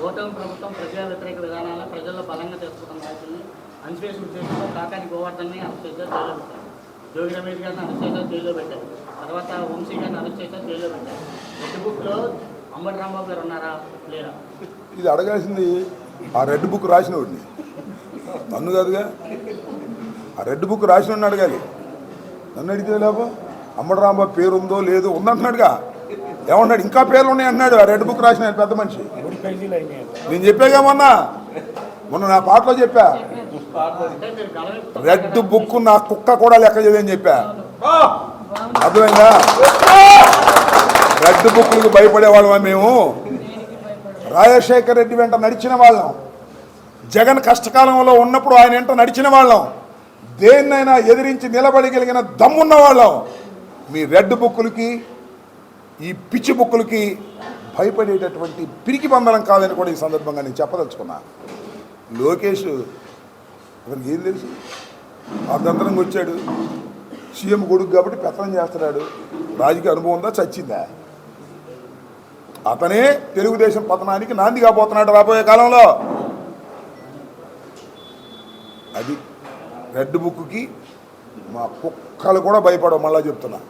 ఓటమి ప్రభుత్వం ప్రజా వ్యతిరేక విధానాలను ప్రజల్లో బలంగా తెలుసుకున్న నాయకుల్ని అన్స్పేస్ ఉద్దేశంలో కాకాని గోవర్ధన్ని అరెస్ట్ చేశారు, జైల్లో పెట్టారు. జోగి రమేష్ గారిని అరెస్ట్ చేశారు, జైల్లో పెట్టారు. తర్వాత వంశీ గారిని అరెస్ట్ చేశారు, జైల్లో పెట్టారు. రెడ్ బుక్లో అంబటి రాంబాబు గారు ఉన్నారా లేరా? ఇది అడగాల్సింది ఆ రెడ్ బుక్ రాసినవాడిని, నన్ను కాదుగా. ఆ రెడ్ బుక్ రాసినోడిని అడగాలి, నన్ను అడిగితే లేపో. అంబటి రాంబాబు పేరు ఉందో లేదో ఉందంటున్నాడుగా. ఏమన్నాడు? ఇంకా పేర్లు ఉన్నాయి అన్నాడు ఆ రెడ్ బుక్ రాసిన పెద్ద మనిషి. నేను చెప్పాగా మొన్న నా పాటలో చెప్పా, రెడ్ బుక్ నా కుక్క కూడా లెక్క చేయదని చెప్పా. అర్థమైందా? రెడ్ బుక్లకు భయపడేవాళ్ళమా మేము? రాజశేఖర రెడ్డి వెంట నడిచిన వాళ్ళం, జగన్ కష్టకాలంలో ఉన్నప్పుడు ఆయన వెంట నడిచిన వాళ్ళం, దేన్నైనా ఎదిరించి నిలబడగలిగిన దమ్మున్న వాళ్ళం. మీ రెడ్ బుక్కులకి ఈ పిచ్చి బుక్కులకి భయపడేటటువంటి పిరికి బంధనం కాదని కూడా ఈ సందర్భంగా నేను చెప్పదలుచుకున్నా. లోకేష్ అతనికి ఏం తెలుసు? అర్ధంతరంగా వచ్చాడు, సీఎం కొడుకు కాబట్టి పెత్తనం చేస్తున్నాడు. రాజకీయ అనుభవం ఉందా? చచ్చిందా? అతనే తెలుగుదేశం పతనానికి నాంది కాబోతున్నాడు రాబోయే కాలంలో. అది రెడ్ బుక్కి మా కుక్కలు కూడా భయపడవు. మళ్ళా చెప్తున్నా.